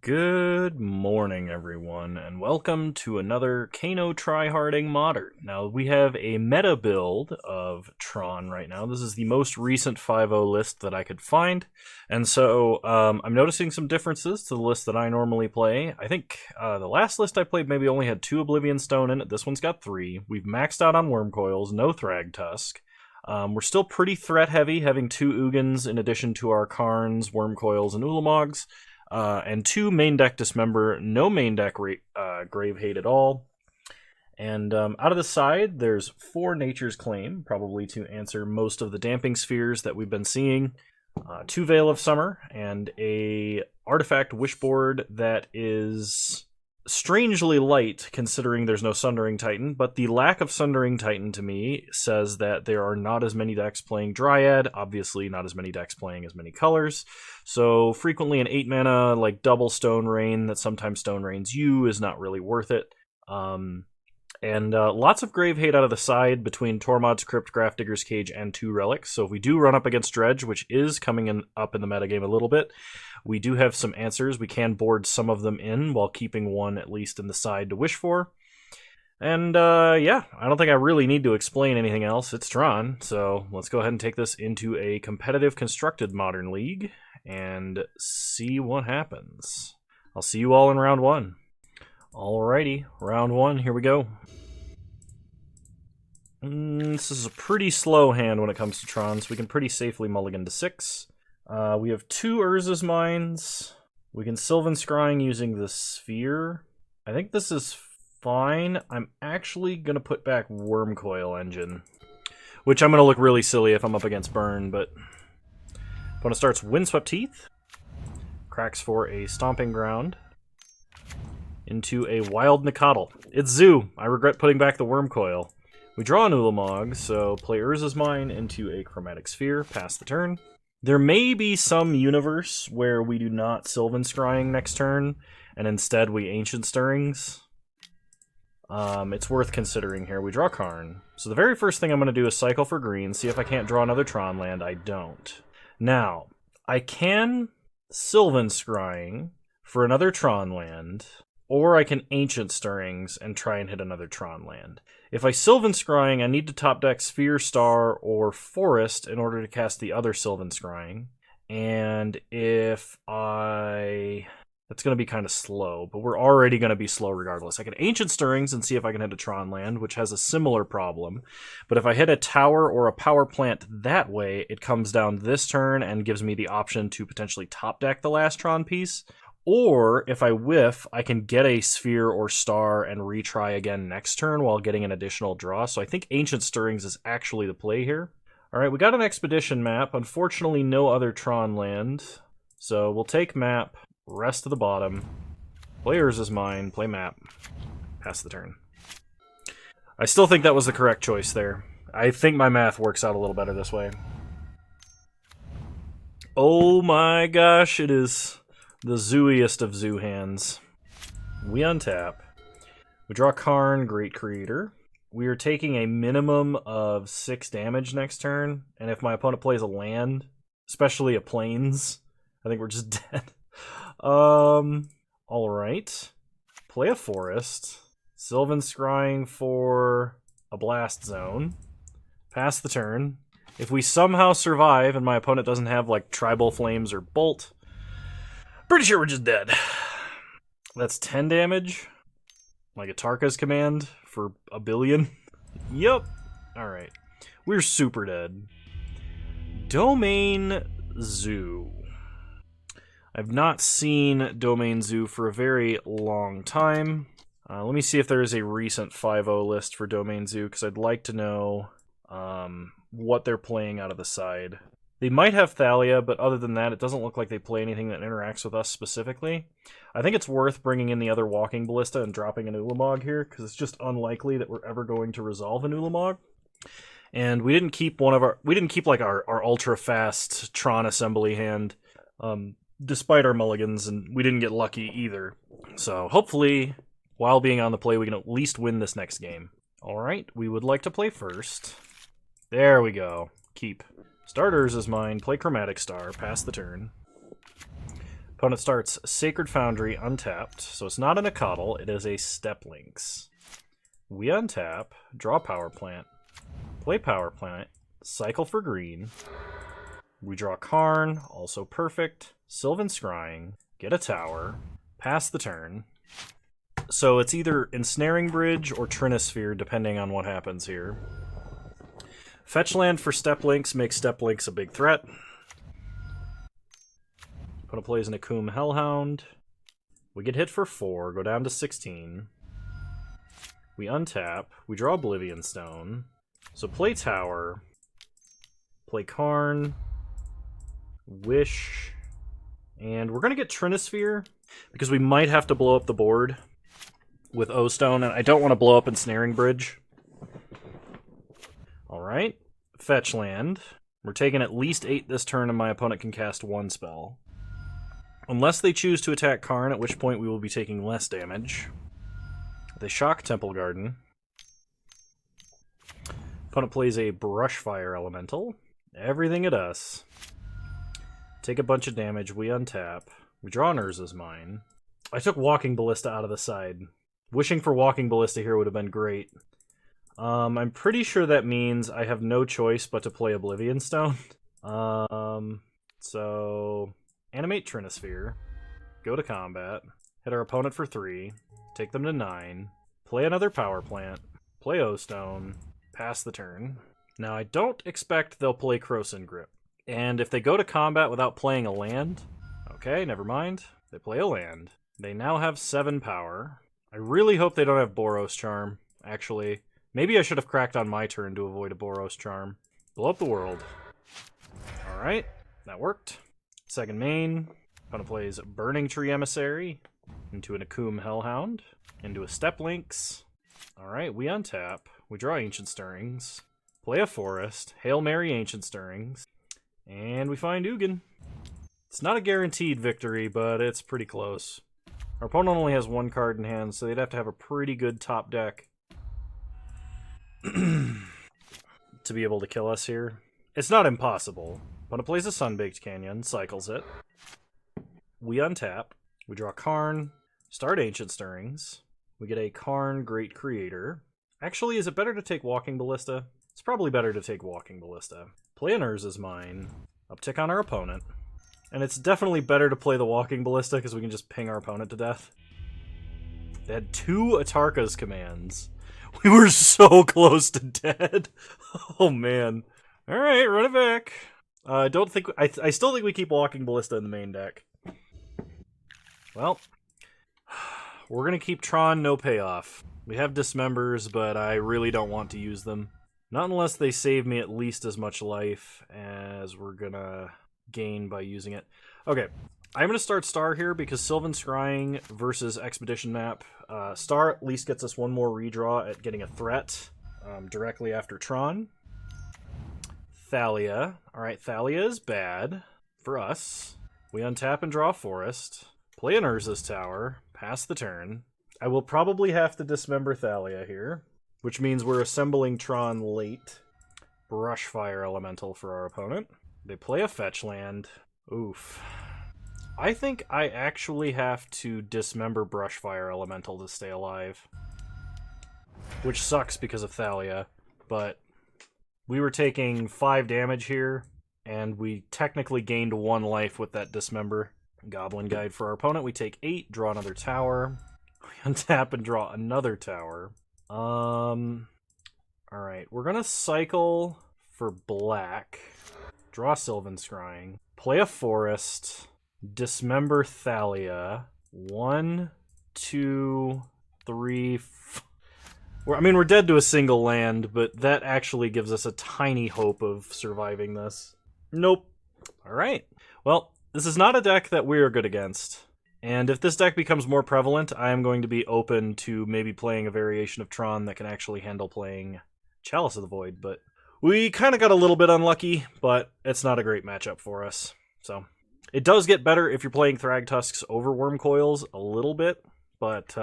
Good morning, everyone, and welcome to another Kano Tryharding Modern. Now, we have a meta build of Tron right now. This is the most recent 5.0 list that I could find, and so I'm noticing some differences to the list that I normally play. I think the last list I played maybe only had 2 Oblivion Stone in it. This one's got 3. We've maxed out on Worm Coils, no Thrag Tusk. We're still pretty threat-heavy, having 2 Ugins in addition to our Karns, Worm Coils, and Ulamogs. And 2 main deck Dismember, no main deck Grave Hate at all. And out of the side, there's 4 Nature's Claim, probably to answer most of the Damping Spheres that we've been seeing. 2 Veil of Summer, and a Artifact Wishboard that is strangely light, considering there's no Sundering Titan, but the lack of Sundering Titan to me says that there are not as many decks playing Dryad, obviously not as many decks playing as many colors, so frequently an 8 mana, like double Stone Rain that sometimes Stone Rains you is not really worth it. And lots of Grave Hate out of the side between Tormod's Crypt, Grafdigger's Cage, and 2 Relics. So if we do run up against Dredge, which is coming up in the metagame a little bit, we do have some answers. We can board some of them in while keeping one at least in the side to wish for. And yeah, I don't think I really need to explain anything else. It's Tron, so let's go ahead and take this into a competitive constructed Modern League and see what happens. I'll see you all in round 1. Alrighty, round 1, here we go. This is a pretty slow hand when it comes to Tron, so we can pretty safely mulligan to 6. We have 2 Urza's Mines. We can Sylvan Scrying using the Sphere. I think this is fine. I'm actually going to put back Worm Coil Engine, which I'm going to look really silly if I'm up against Burn, but opponent starts Windswept Teeth, cracks for a Stomping Ground, into a Wild Nicodle. It's Zoo. I regret putting back the Worm Coil. We draw an Ulamog, so play Urza's Mine into a Chromatic Sphere, pass the turn. There may be some universe where we do not Sylvan Scrying next turn, and instead we Ancient Stirrings. It's worth considering here. We draw Karn. So the very first thing I'm going to do is cycle for green, see if I can't draw another Tron land. I don't. Now, I can Sylvan Scrying for another Tron land, or I can Ancient Stirrings and try and hit another Tron land. If I Sylvan Scrying, I need to top deck Sphere, Star, or Forest in order to cast the other Sylvan Scrying. And if I... That's going to be kind of slow, but we're already going to be slow regardless. I can Ancient Stirrings and see if I can hit a Tron land, which has a similar problem. But if I hit a tower or a power plant that way, it comes down this turn and gives me the option to potentially top deck the last Tron piece. Or, if I whiff, I can get a Sphere or Star and retry again next turn while getting an additional draw. So I think Ancient Stirrings is actually the play here. Alright, we got an Expedition map. Unfortunately, no other Tron land. So we'll take map, rest to the bottom. Players is mine, play map, pass the turn. I still think that was the correct choice there. I think my math works out a little better this way. Oh my gosh, it is the zooiest of zoo hands. We untap. We draw Karn, Great Creator. We are taking a minimum of 6 damage next turn, and if my opponent plays a land, especially a Plains, I think we're just dead. Alright. Play a Forest. Sylvan Scrying for a Blast Zone. Pass the turn. If we somehow survive and my opponent doesn't have, like, Tribal Flames or Bolt, pretty sure we're just dead. That's 10 damage. Like a Tarka's command for a billion. Yup. Alright. We're super dead. Domain Zoo. I've not seen Domain Zoo for a very long time. Let me see if there is a recent 5.0 list for Domain Zoo, because I'd like to know what they're playing out of the side. They might have Thalia, but other than that, it doesn't look like they play anything that interacts with us specifically. I think it's worth bringing in the other Walking Ballista and dropping an Ulamog here, because it's just unlikely that we're ever going to resolve an Ulamog. And we didn't keep like our ultra fast Tron assembly hand, despite our mulligans, and we didn't get lucky either. So hopefully, while being on the play, we can at least win this next game. All right, we would like to play first. There we go. Keep. Starters is mine. Play Chromatic Star. Pass the turn. Opponent starts Sacred Foundry untapped, so it's not an Acatl, it is a Step Lynx. We untap, draw Power Plant, play Power Plant, cycle for green. We draw Karn, also perfect. Sylvan Scrying, get a tower, pass the turn. So it's either Ensnaring Bridge or Trinisphere, depending on what happens here. Fetch land for Step Lynx makes Step Lynx a big threat. Opponent plays an Akum Hellhound. We get hit for 4, go down to 16. We untap, we draw Oblivion Stone. So play Tower, play Karn, Wish, and we're going to get Trinisphere, because we might have to blow up the board with O-Stone, and I don't want to blow up Ensnaring Bridge. Alright, fetch land. We're taking at least 8 this turn, and my opponent can cast 1 spell. Unless they choose to attack Karn, at which point we will be taking less damage. They shock Temple Garden. Opponent plays a Brushfire Elemental. Everything it does. Take a bunch of damage, we untap. We draw an Urza's Mine. I took Walking Ballista out of the side. Wishing for Walking Ballista here would have been great. I'm pretty sure that means I have no choice but to play Oblivion Stone. So animate Trinisphere, go to combat, hit our opponent for 3, take them to 9, play another Power Plant, play O-Stone, pass the turn. Now I don't expect they'll play Krosan Grip. And if they go to combat without playing a land, okay, never mind. They play a land. They now have 7 power. I really hope they don't have Boros Charm, actually. Maybe I should have cracked on my turn to avoid a Boros Charm. Blow up the world. Alright, that worked. Second main, opponent plays Burning Tree Emissary into an Akum Hellhound, into a Step Lynx. Alright, we untap, we draw Ancient Stirrings, play a Forest, Hail Mary Ancient Stirrings, and we find Ugin. It's not a guaranteed victory, but it's pretty close. Our opponent only has 1 card in hand, so they'd have to have a pretty good top deck to be able to kill us here. It's not impossible. Opponent plays a Sunbaked Canyon, cycles it. We untap, we draw Karn, start Ancient Stirrings. We get a Karn Great Creator. Actually, is it better to take Walking Ballista? It's probably better to take Walking Ballista. Play an Urza's Mine, uptick on our opponent. And it's definitely better to play the Walking Ballista because we can just ping our opponent to death. They had 2 Atarka's commands. We were so close to dead. Oh man. Alright, run it back. I still think we keep Walking Ballista in the main deck. Well, we're gonna keep Tron, no payoff. We have Dismembers, but I really don't want to use them. Not unless they save me at least as much life as we're gonna gain by using it. Okay, I'm gonna start Star here because Sylvan Scrying versus Expedition map. Star at least gets us 1 more redraw at getting a threat directly after Tron. Thalia. Alright, Thalia is bad for us. We untap and draw a Forest. Play an Urza's Tower. Pass the turn. I will probably have to dismember Thalia here, which means we're assembling Tron late. Brushfire Elemental for our opponent. They play a fetch land. Oof. I think I actually have to dismember Brushfire Elemental to stay alive. Which sucks because of Thalia, but we were taking 5 damage here, and we technically gained 1 life with that dismember. Goblin Guide for our opponent. We take 8, draw another tower. We untap and draw another tower. Alright, we're gonna cycle for black. Draw Sylvan Scrying. Play a Forest. Dismember Thalia. 1, 2, 3, we're dead to a single land, but that actually gives us a tiny hope of surviving this. Nope. Alright. Well, this is not a deck that we're good against. And if this deck becomes more prevalent, I am going to be open to maybe playing a variation of Tron that can actually handle playing Chalice of the Void, but we kind of got a little bit unlucky, but it's not a great matchup for us. So it does get better if you're playing Thragtusks over Wormcoils a little bit, but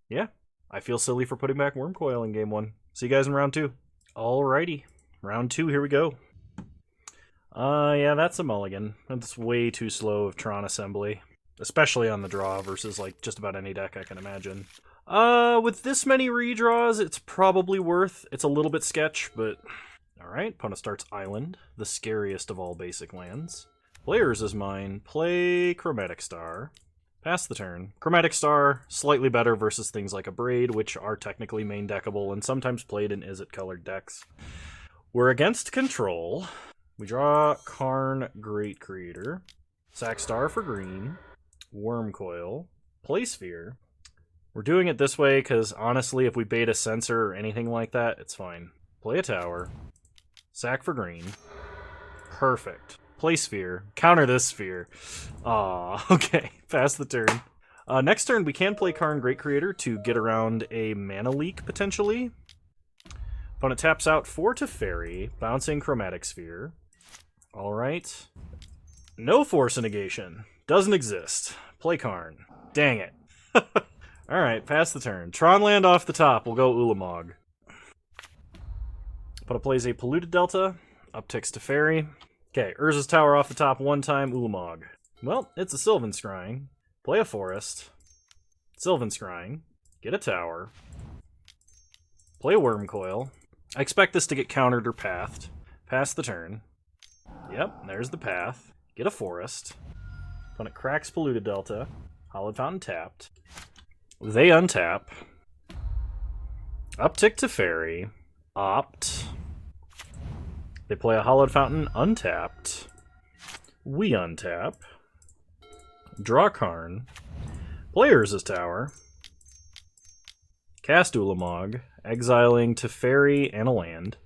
yeah. I feel silly for putting back Wormcoil in game 1. See you guys in round 2. Alrighty. Round 2, here we go. Yeah, that's a mulligan. That's way too slow of Tron assembly. especially on the draw versus like just about any deck I can imagine. With this many redraws, it's probably worth. It's a little bit sketch, but alright. Opponent starts Island, the scariest of all basic lands. Players is mine. Play Chromatic Star. Pass the turn. Chromatic Star, slightly better versus things like a Braid, which are technically main deckable and sometimes played in Is-It-colored decks. We're against control. We draw Karn Great Creator. Sack Star for green. Wormcoil. Play Sphere. We're doing it this way because, honestly, if we bait a Censor or anything like that, it's fine. Play a Tower. Sack for green. Perfect. Play Sphere. Counter this Sphere. Aw, okay. Pass the turn. Next turn, we can play Karn Great Creator to get around a mana leak, potentially. Opponent taps out 4 Teferi, bouncing Chromatic Sphere. Alright. No Force of Negation. Doesn't exist. Play Karn. Dang it. Alright, pass the turn. Tron land off the top. We'll go Ulamog. Opponent plays a Polluted Delta. Upticks Teferi. Okay, Urza's Tower off the top one time, Ulamog. Well, it's a Sylvan Scrying. Play a Forest. Sylvan Scrying. Get a Tower. Play a Wormcoil. I expect this to get countered or pathed. Pass the turn. Yep, there's the path. Get a Forest. Opponent cracks Polluted Delta. Hallowed Fountain tapped. They untap. Uptick Teferi. Opt. They play a Hallowed Fountain untapped. We untap. Draw Karn. Play Urza's Tower. Cast Ulamog. Exiling Teferi and a land.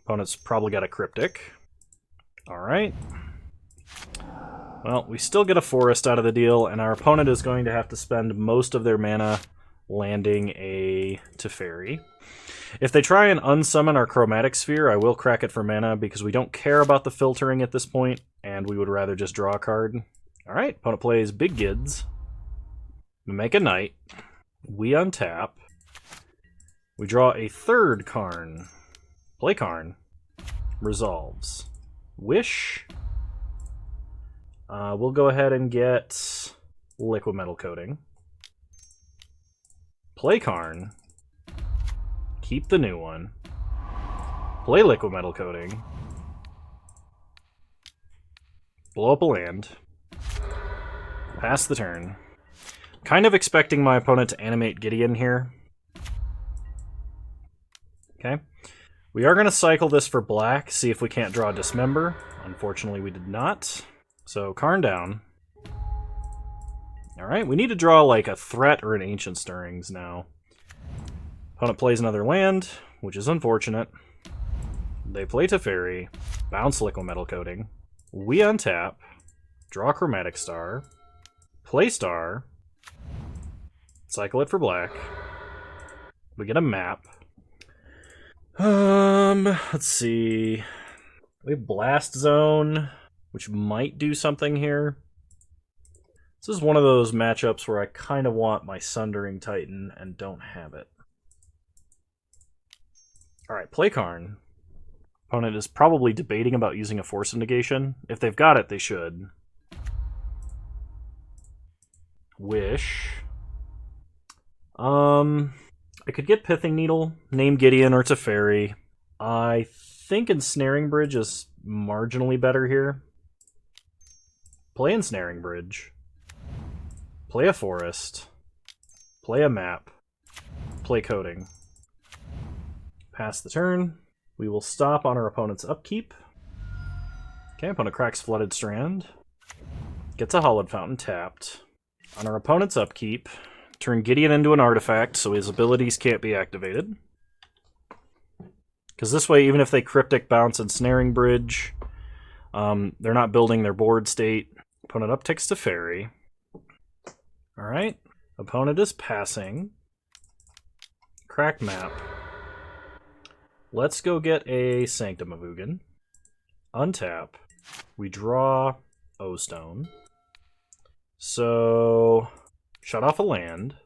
Opponent's probably got a Cryptic. Alright. Well, we still get a Forest out of the deal, and our opponent is going to have to spend most of their mana landing a Teferi. If they try and unsummon our Chromatic Sphere, I will crack it for mana because we don't care about the filtering at this point, and we would rather just draw a card. Alright, opponent plays Big Gids. We make a Knight. We untap. We draw a third Karn. Play Karn. Resolves. Wish. We'll go ahead and get Liquid Metal Coating. Play Karn. Keep the new one. Play Liquid Metal Coating. Blow up a land. Pass the turn. Kind of expecting my opponent to animate Gideon here. Okay. We are going to cycle this for black, see if we can't draw Dismember. Unfortunately, we did not. So, Karn down. Alright, we need to draw like a Threat or an Ancient Stirrings now. Opponent plays another land, which is unfortunate. They play Teferi, bounce Liquid Metal Coating. We untap, draw Chromatic Star, play Star, cycle it for black. We get a map. Let's see. We have Blast Zone, which might do something here. This is one of those matchups where I kind of want my Sundering Titan and don't have it. Alright, play Karn. Opponent is probably debating about using a Force of Negation. If they've got it, they should. Wish. I could get Pithing Needle, name Gideon or Teferi. I think Ensnaring Bridge is marginally better here. Play Ensnaring Bridge. Play a Forest. Play a map. Play Coding. Pass the turn. We will stop on our opponent's upkeep. Okay, opponent cracks Flooded Strand. Gets a Hallowed Fountain tapped. On our opponent's upkeep, turn Gideon into an artifact so his abilities can't be activated. Because this way, even if they Cryptic, bounce, and Snaring Bridge, they're not building their board state. Opponent upticks Teferi. Alright. Opponent is passing. Crack map. Let's go get a Sanctum of Ugin. Untap. We draw O-Stone. So, shut off a land.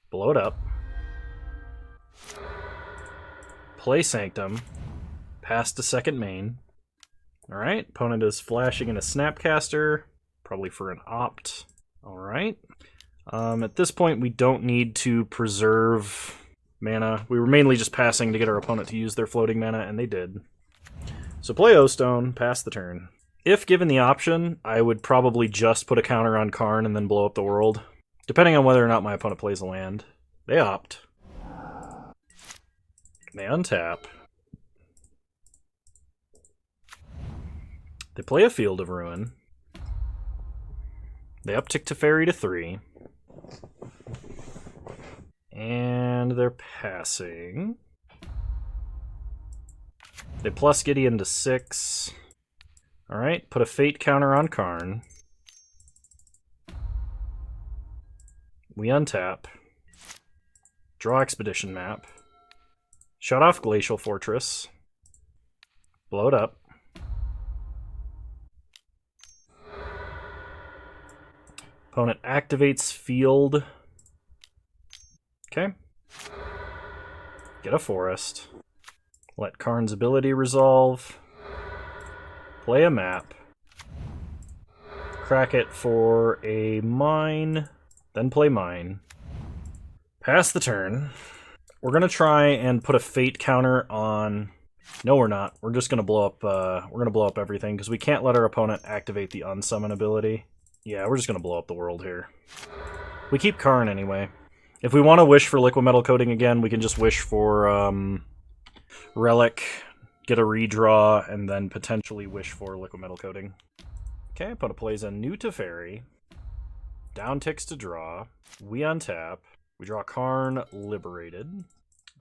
Blow it up. Play Sanctum. Pass to second main. Alright, opponent is flashing in a Snapcaster, probably for an opt. Alright. At this point, we don't need to preserve mana. We were mainly just passing to get our opponent to use their floating mana, and they did. So play O-Stone, pass the turn. If given the option, I would probably just put a counter on Karn and then blow up the world, depending on whether or not my opponent plays a land. They opt. They untap. They play a Field of Ruin. They uptick Teferi to 3. And they're passing. They plus Gideon to 6. Alright, put a Fate counter on Karn. We untap. Draw Expedition map. Shut off Glacial Fortress. Blow it up. Opponent activates Field. Okay. Get a Forest. Let Karn's ability resolve. Play a map. Crack it for a mine. Then play mine. Pass the turn. We're gonna try and put a Fate counter on... No, we're not. We're just gonna blow up. We're gonna blow up everything because we can't let our opponent activate the unsummon ability. Yeah, we're just gonna blow up the world here. We keep Karn anyway. If we want to wish for Liquid Metal Coating again, we can just wish for Relic, get a redraw, and then potentially wish for Liquid Metal Coating. Okay, opponent plays a new Teferi. Down ticks to draw. We untap. We draw Karn Liberated.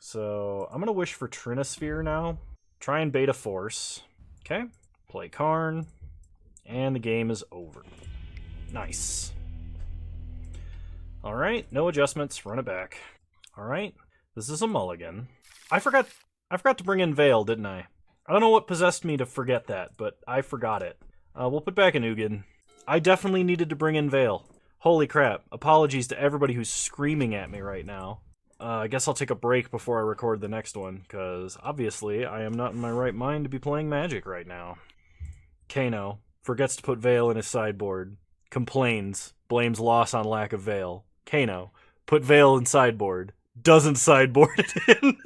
So I'm going to wish for Trinosphere now. Try and beta Force. Okay, play Karn. And the game is over. Nice. Alright, no adjustments, run it back. Alright, this is a mulligan. I forgot to bring in Veil, didn't I? I don't know what possessed me to forget that, but I forgot it. We'll put back an Ugin. I definitely needed to bring in Veil. Holy crap, apologies to everybody who's screaming at me right now. I guess I'll take a break before I record the next one, because obviously I am not in my right mind to be playing Magic right now. Kano forgets to put Veil in his sideboard. Complains, blames loss on lack of Veil. Kano, put Veil in sideboard. Doesn't sideboard it in.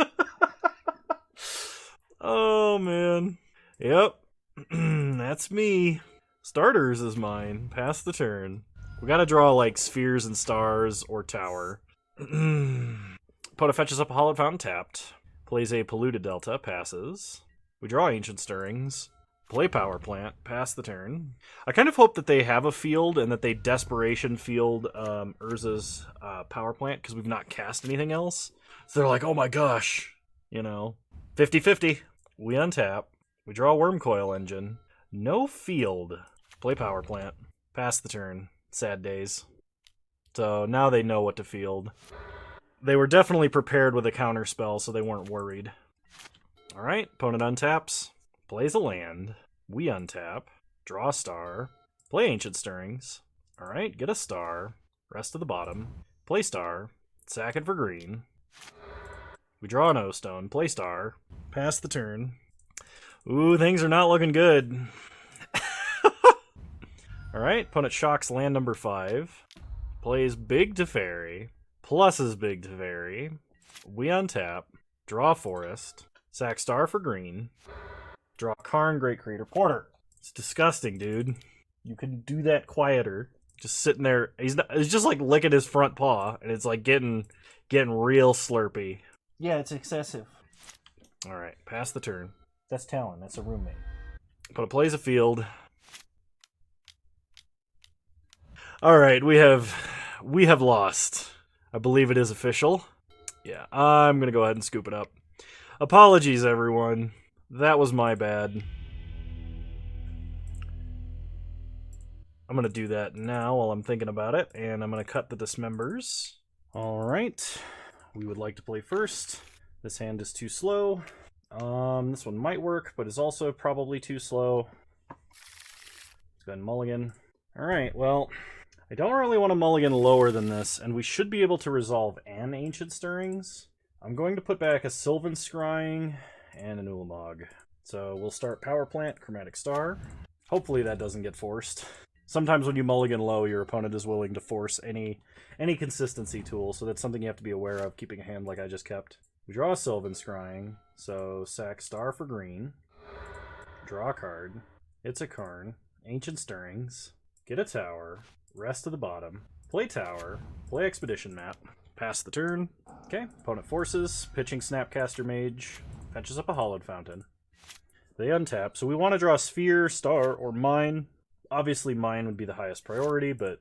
Oh, man. Yep. That's me. Starters is mine. Pass the turn. We gotta draw, like, Spheres and Stars or Tower. Opponent fetches up a Hallowed Fountain tapped. Plays a Polluted Delta. Passes. We draw Ancient Stirrings. Play Power Plant. Pass the turn. I kind of hope that they have a field and that they Desperation field Urza's Power Plant, because we've not cast anything else. So they're like, oh my gosh. You know. 50-50. We untap. We draw Wormcoil Engine. No field. Play Power Plant. Pass the turn. Sad days. So now they know what to field. They were definitely prepared with a counter spell, so they weren't worried. Alright, opponent untaps. Plays a land. We untap. Draw a star. Play Ancient Stirrings. Alright, get a star. Rest of the bottom. Play star. Sack it for green. We draw an O-Stone. Play star. Pass the turn. Ooh, things are not looking good. Alright, opponent shocks land number 5. Plays Big Teferi. Pluses Big Teferi. We untap. Draw Forest. Sack star for green. Draw Karn, Great Creator Porter. It's disgusting, dude. You can do that quieter. Just sitting there. He's just like licking his front paw, and it's like getting real slurpy. Yeah, it's excessive. Alright, pass the turn. That's Talon, that's a roommate. Opponent plays a field. Alright, we have lost. I believe it is official. Yeah, I'm gonna go ahead and scoop it up. Apologies, everyone. That was my bad. I'm gonna do that now while I'm thinking about it, and I'm gonna cut the dismembers. Alright. We would like to play first. This hand is too slow. This one might work, but is also probably too slow. Let's go ahead and mulligan. Alright, well, I don't really want to mulligan lower than this, and we should be able to resolve an Ancient Stirrings. I'm going to put back a Sylvan Scrying and an Ulamog. So we'll start Power Plant, Chromatic Star. Hopefully that doesn't get forced. Sometimes when you mulligan low, your opponent is willing to force any consistency tool, so that's something you have to be aware of, keeping a hand like I just kept. We draw a Sylvan Scrying, so sack Star for green. Draw a card. It's a Karn. Ancient Stirrings. Get a tower. Rest to the bottom. Play tower. Play Expedition Map. Pass the turn. Okay, opponent forces. Pitching Snapcaster Mage. Fetches up a Hallowed Fountain. They untap, so we want to draw Sphere, Star, or Mine. Obviously Mine would be the highest priority, but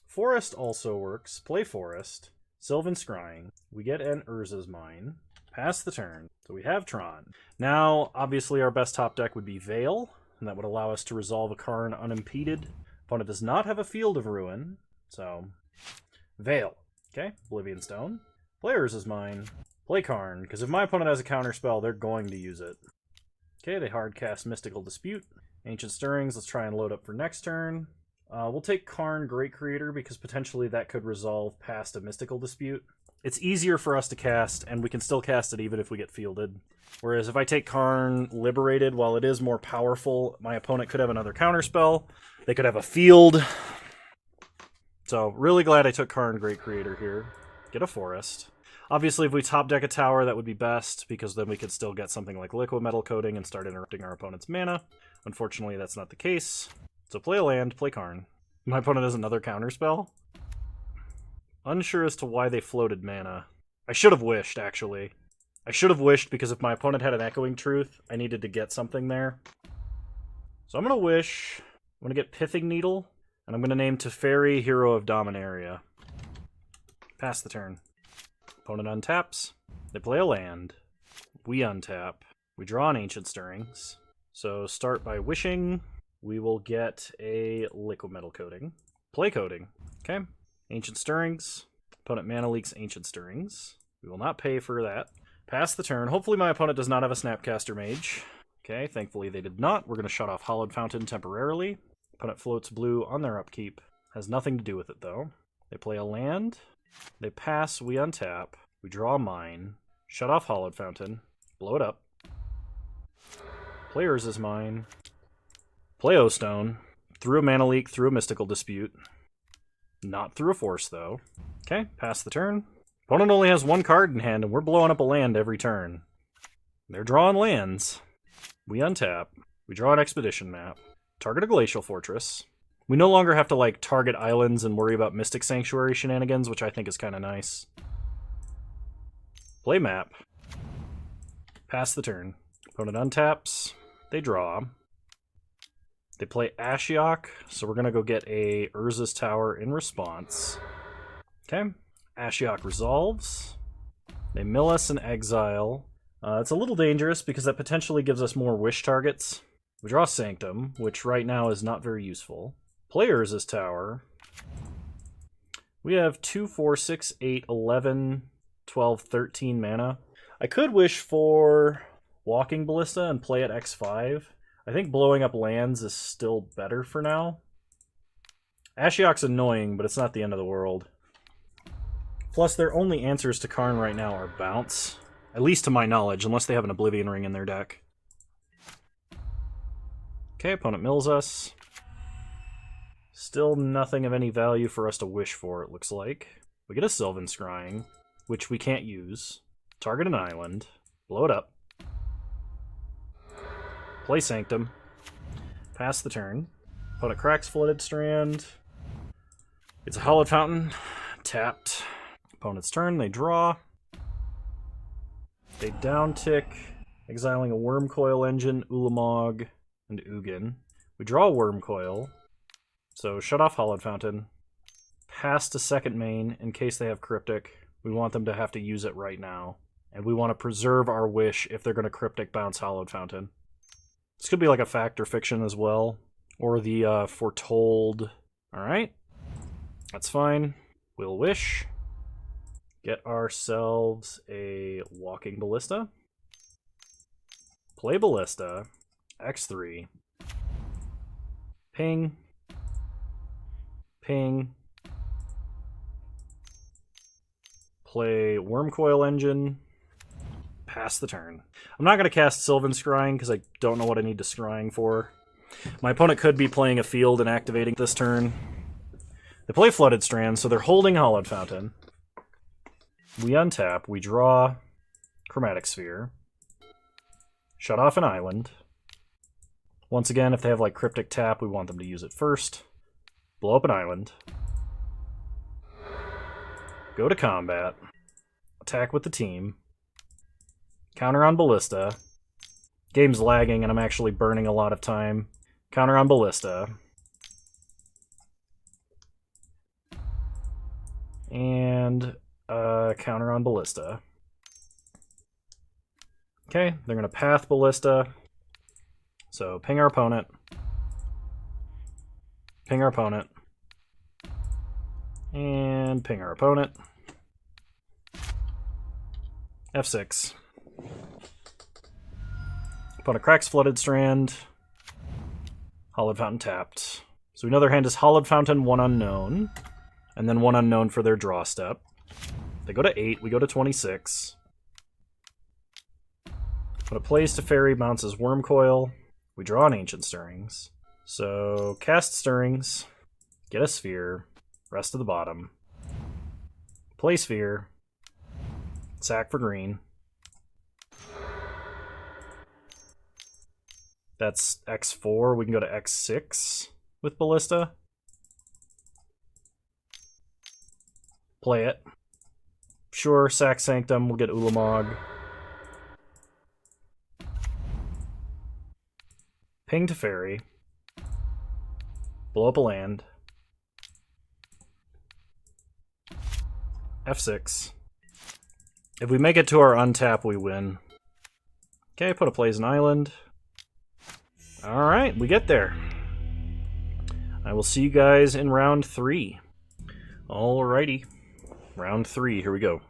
Forest also works. Play Forest. Sylvan Scrying. We get an Urza's Mine. Pass the turn. So we have Tron. Now, obviously our best top deck would be Veil, and that would allow us to resolve a Karn unimpeded. Opponent does not have a Field of Ruin, so Veil. Okay, Oblivion Stone. Play Urza's Mine. Play Karn, because if my opponent has a counterspell, they're going to use it. Okay, they hard cast Mystical Dispute. Ancient Stirrings, let's try and load up for next turn. We'll take Karn Great Creator, because potentially that could resolve past a Mystical Dispute. It's easier for us to cast, and we can still cast it even if we get fielded. Whereas if I take Karn Liberated, while it is more powerful, my opponent could have another counterspell. They could have a field. So, really glad I took Karn Great Creator here. Get a Forest. Obviously, if we top deck a tower, that would be best, because then we could still get something like Liquid Metal Coating and start interrupting our opponent's mana. Unfortunately, that's not the case. So play a land, play Karn. My opponent has another counterspell. Unsure as to why they floated mana. I should have wished, actually. I should have wished, because if my opponent had an Echoing Truth, I needed to get something there. So I'm going to wish. I'm going to get Pithing Needle, and I'm going to name Teferi Hero of Dominaria. Pass the turn. Opponent untaps. They play a land. We untap. We draw an Ancient Stirrings. So start by wishing. We will get a Liquid Metal Coating. Play Coating. Okay. Ancient Stirrings. Opponent mana leaks Ancient Stirrings. We will not pay for that. Pass the turn. Hopefully my opponent does not have a Snapcaster Mage. Okay, thankfully they did not. We're going to shut off Hallowed Fountain temporarily. Opponent floats blue on their upkeep. Has nothing to do with it, though. They play a land. They pass, we untap. We draw a Mine. Shut off Hallowed Fountain. Blow it up. Play Urza's Mine. Play O-Stone. Through a Mana Leak, through a Mystical Dispute. Not through a Force, though. Okay, pass the turn. Opponent only has one card in hand, and we're blowing up a land every turn. They're drawing lands. We untap. We draw an Expedition Map. Target a Glacial Fortress. We no longer have to, like, target islands and worry about Mystic Sanctuary shenanigans, which I think is kind of nice. Play Map. Pass the turn. Opponent untaps. They draw. They play Ashiok, so we're going to go get a Urza's Tower in response. Okay. Ashiok resolves. They mill us and exile. It's a little dangerous because that potentially gives us more wish targets. We draw Sanctum, which right now is not very useful. Play Urza's Tower. We have 2, 4, 6, 8, 11, 12, 13 mana. I could wish for Walking Ballista and play at X5. I think blowing up lands is still better for now. Ashiok's annoying, but it's not the end of the world. Plus, their only answers to Karn right now are bounce. At least to my knowledge, unless they have an Oblivion Ring in their deck. Okay, opponent mills us. Still nothing of any value for us to wish for, it looks like. We get a Sylvan Scrying, which we can't use. Target an island. Blow it up. Play Sanctum. Pass the turn. Opponent cracks Flooded Strand. It's a Hallowed Fountain. Tapped. Opponent's turn, they draw. They downtick, exiling a Wormcoil Engine, Ulamog, and Ugin. We draw a Wormcoil, so shut off Hallowed Fountain. Pass to second main in case they have Cryptic. We want them to have to use it right now. And we want to preserve our wish if they're going to Cryptic bounce Hallowed Fountain. This could be like a Fact or Fiction as well, or the Foretold. Alright, that's fine. We'll wish. Get ourselves a Walking Ballista. Play Ballista. X3. Ping. Ping. Play Wormcoil Engine. Pass the turn. I'm not going to cast Sylvan Scrying because I don't know what I need to Scrying for. My opponent could be playing a field and activating this turn. They play Flooded Strand, so they're holding Hollowed Fountain. We untap, we draw Chromatic Sphere. Shut off an island. Once again, if they have like Cryptic Tap, we want them to use it first. Blow up an island. Go to combat. Attack with the team. Counter on Ballista. Game's lagging and I'm actually burning a lot of time. Counter on Ballista. And counter on Ballista. Okay, they're going to Path Ballista. So ping our opponent. Ping our opponent. And ping our opponent. F6. Opponent cracks Flooded Strand. Hollowed Fountain tapped. So we know their hand is Hollowed Fountain, 1 unknown. And then 1 unknown for their draw step. They go to 8, we go to 26. Opponent plays Teferi, mounts his Worm Coil. We draw an Ancient Stirrings. So cast Stirrings. Get a Sphere. Rest of the bottom. Play Sphere. Sack for green. That's X4. We can go to X6 with Ballista. Play it. Sure, sack Sanctum. We'll get Ulamog. Ping Teferi. Blow up a land. F6. If we make it to our untap, we win. Okay, put a plays an island. Alright, we get there. I will see you guys in round 3. Alrighty. Round 3, here we go.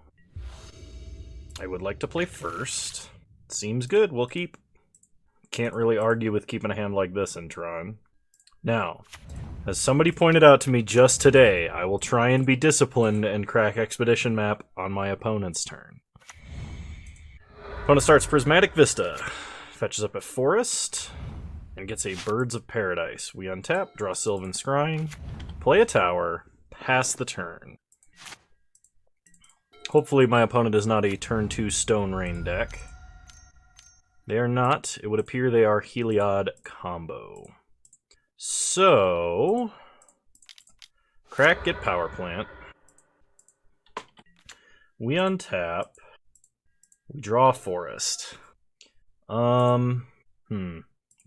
I would like to play first. Seems good, we'll keep. Can't really argue with keeping a hand like this in Tron. Now, as somebody pointed out to me just today, I will try and be disciplined and crack Expedition Map on my opponent's turn. Opponent starts Prismatic Vista, fetches up a Forest, and gets a Birds of Paradise. We untap, draw Sylvan Scrying, play a tower, pass the turn. Hopefully my opponent is not a turn 2 Stone Rain deck. They are not. It would appear they are Heliod combo. So, crack, get Power Plant. We untap. We draw a Forest. We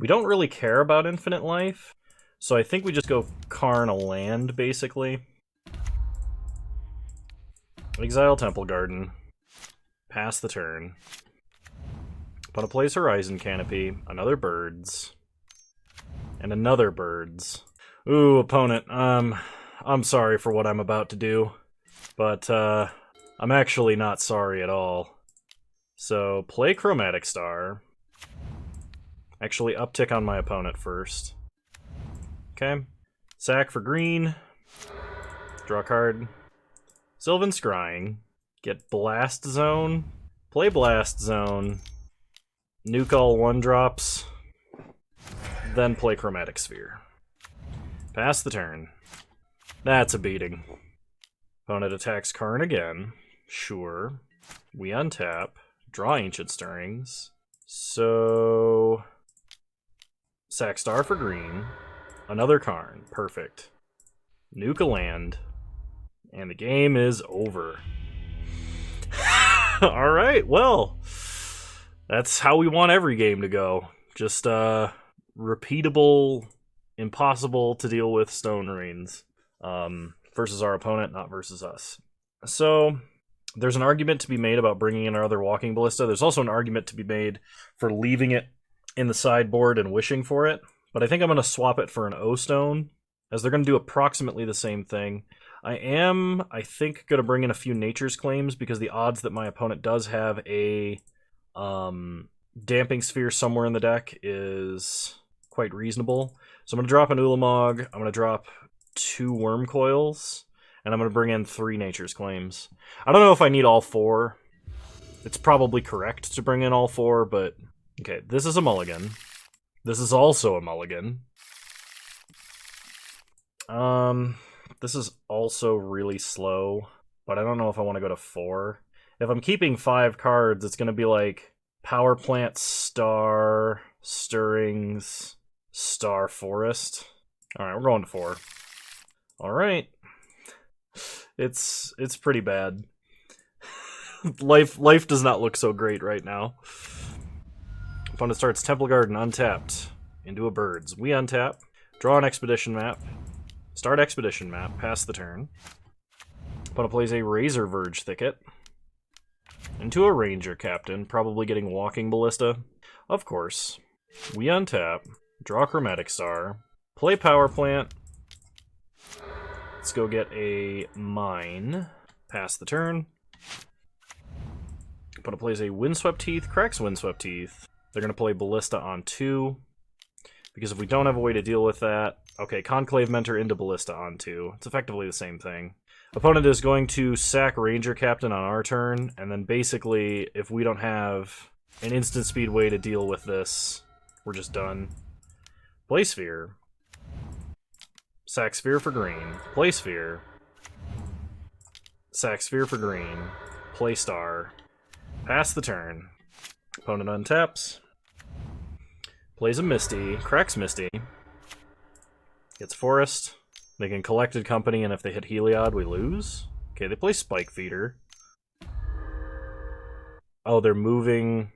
don't really care about Infinite Life, so I think we just go Karn a land, basically. Exile Temple Garden. Pass the turn. Opponent plays Horizon Canopy, another Birds, and another Birds. Ooh, opponent, I'm sorry for what I'm about to do, but I'm actually not sorry at all. So, play Chromatic Star. Actually, uptick on my opponent first. Okay. Sack for green. Draw a card. Sylvan Scrying. Get Blast Zone. Play Blast Zone. Nuke all 1-drops. Then play Chromatic Sphere. Pass the turn. That's a beating. Opponent attacks Karn again. Sure. We untap. Draw Ancient Stirrings. So... Sack Star for green. Another Karn. Perfect. Nuke a land. And the game is over. Alright, well... That's how we want every game to go. Just, repeatable, impossible to deal with Stone Rains. Versus our opponent, not versus us. So, there's an argument to be made about bringing in our other Walking Ballista. There's also an argument to be made for leaving it in the sideboard and wishing for it. But I think I'm going to swap it for an O-Stone, as they're going to do approximately the same thing. I think, going to bring in a few Nature's Claims, because the odds that my opponent does have a Damping Sphere somewhere in the deck is quite reasonable. So I'm going to drop an Ulamog, I'm going to drop 2 Worm Coils, and I'm going to bring in 3 Nature's Claims. I don't know if I need all 4. It's probably correct to bring in all 4, but... Okay, this is a mulligan. This is also a mulligan. This is also really slow, but I don't know if I want to go to 4. If I'm keeping 5 cards, it's going to be like Power Plant, Star, Stirrings, Star Forest. Alright, we're going to 4. Alright. It's pretty bad. Life does not look so great right now. Opponent starts Temple Garden untapped into a birds. We untap, draw an expedition map, start expedition map, pass the turn. Opponent plays a Razor Verge Thicket into a Ranger Captain, probably getting Walking Ballista. Of course. We untap, draw Chromatic Star, play Power Plant. Let's go get a Mine, pass the turn. Opponent plays a Windswept Teeth, cracks Windswept Teeth. They're going to play Ballista on 2. Because if we don't have a way to deal with that... Okay, Conclave Mentor into Ballista on 2. It's effectively the same thing. Opponent is going to sack Ranger Captain on our turn, and then basically, if we don't have an instant speed way to deal with this, we're just done. Play Sphere. Sack Sphere for green. Play Sphere. Sack Sphere for green. Play Star. Pass the turn. Opponent untaps. Plays a Misty. Cracks Misty. Gets Forest. They can Collected Company, and if they hit Heliod, we lose. Okay, they play Spike Feeder. Oh, they're moving...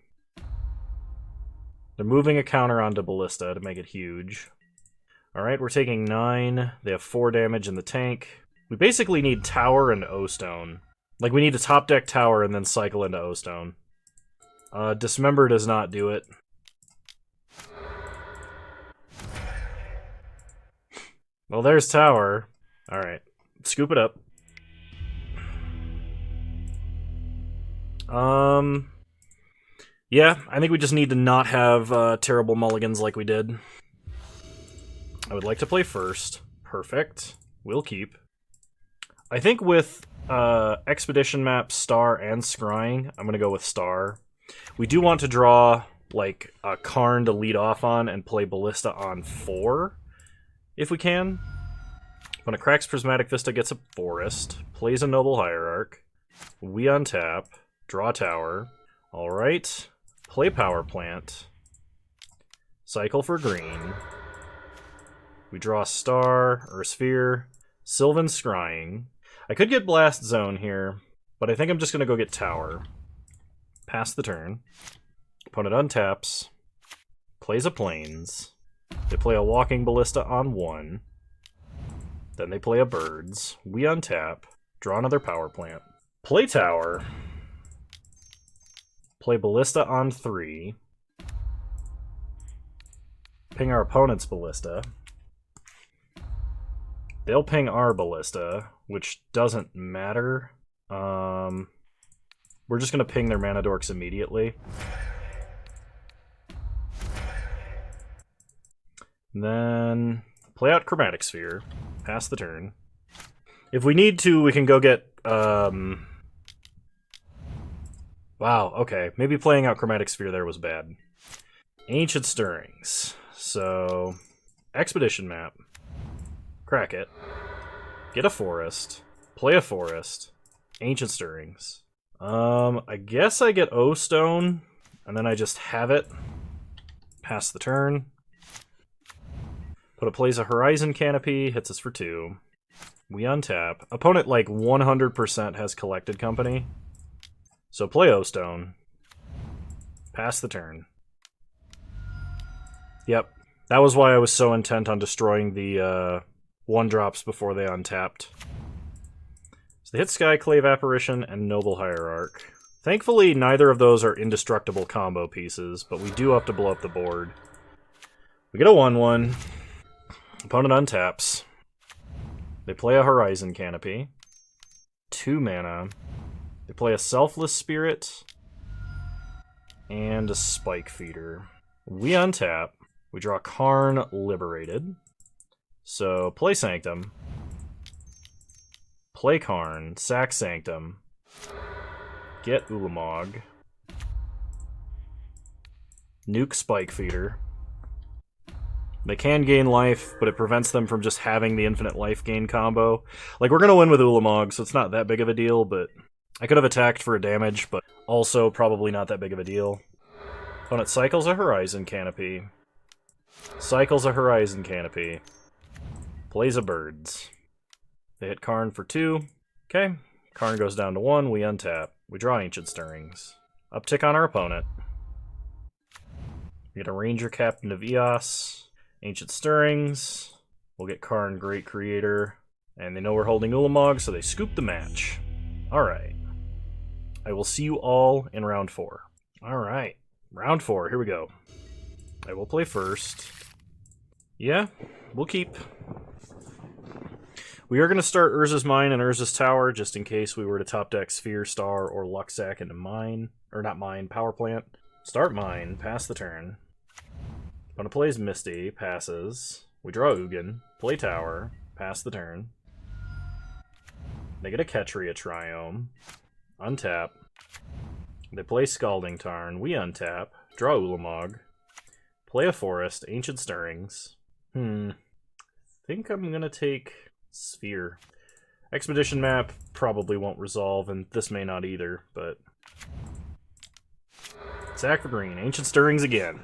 They're moving a counter onto Ballista to make it huge. Alright, we're taking 9. They have 4 damage in the tank. We basically need Tower and O-Stone. Like, we need to top deck Tower and then cycle into O-Stone. Dismember does not do it. Well, there's Tower. Alright, scoop it up. Yeah, I think we just need to not have terrible mulligans like we did. I would like to play first. Perfect. We'll keep. I think with Expedition Map, Star, and Scrying, I'm going to go with Star. We do want to draw, like, a Karn to lead off on and play Ballista on 4, if we can. When it cracks Prismatic Vista, gets a Forest, plays a Noble Hierarch. We untap, draw Tower. Alright. Play Power Plant. Cycle for green. We draw a Star, or a Sphere. Sylvan Scrying. I could get Blast Zone here, but I think I'm just going to go get Tower. Pass the turn. Opponent untaps. Plays a Plains. They play a Walking Ballista on 1. Then they play a Birds. We untap. Draw another Power Plant. Play Tower. Play Ballista on 3. Ping our opponent's Ballista. They'll ping our Ballista, which doesn't matter. We're just going to ping their Mana Dorks immediately. And then play out Chromatic Sphere. Pass the turn. If we need to, we can go get... Wow, okay. Maybe playing out Chromatic Sphere there was bad. Ancient Stirrings. So, Expedition Map. Crack it. Get a Forest. Play a Forest. Ancient Stirrings. I guess I get O-Stone, and then I just have it. Pass the turn. But it plays a Horizon Canopy, hits us for 2. We untap. Opponent, like, 100% has Collected Company. So play O-Stone. Pass the turn. Yep. That was why I was so intent on destroying the, 1-drops before they untapped. So they hit Skyclave Apparition and Noble Hierarch. Thankfully, neither of those are indestructible combo pieces, but we do have to blow up the board. We get a 1-1. Opponent untaps. They play a Horizon Canopy. 2 mana. They play a Selfless Spirit. And a Spike Feeder. We untap. We draw Karn Liberated. So, play Sanctum. Play Karn. Sack Sanctum. Get Ulamog. Nuke Spike Feeder. They can gain life, but it prevents them from just having the infinite life gain combo. Like, we're gonna win with Ulamog, so it's not that big of a deal, but I could have attacked for a damage, but also probably not that big of a deal. Opponent cycles a Horizon Canopy. Cycles a Horizon Canopy. Plays a Birds. They hit Karn for 2. Okay. Karn goes down to 1. We untap. We draw Ancient Stirrings. Uptick on our opponent. We get a Ranger Captain of Eos. Ancient Stirrings. We'll get Karn Great Creator. And they know we're holding Ulamog, so they scoop the match. Alright. I will see you all in round 4. Alright. Round 4, here we go. I will play first. Yeah, we'll keep. We are going to start Urza's Mine and Urza's Tower, just in case we were to top deck Sphere, Star, or Luxac into Mine. Or not Mine, Power Plant. Start Mine, pass the turn. Opponent plays Misty, passes. We draw Ugin, play Tower, pass the turn. They get a Ketria Triome. Untap. They play Scalding Tarn, we untap. Draw Ulamog. Play a Forest, Ancient Stirrings. Think I'm gonna take Sphere. Expedition Map probably won't resolve, and this may not either, but... Sack for green, Ancient Stirrings again.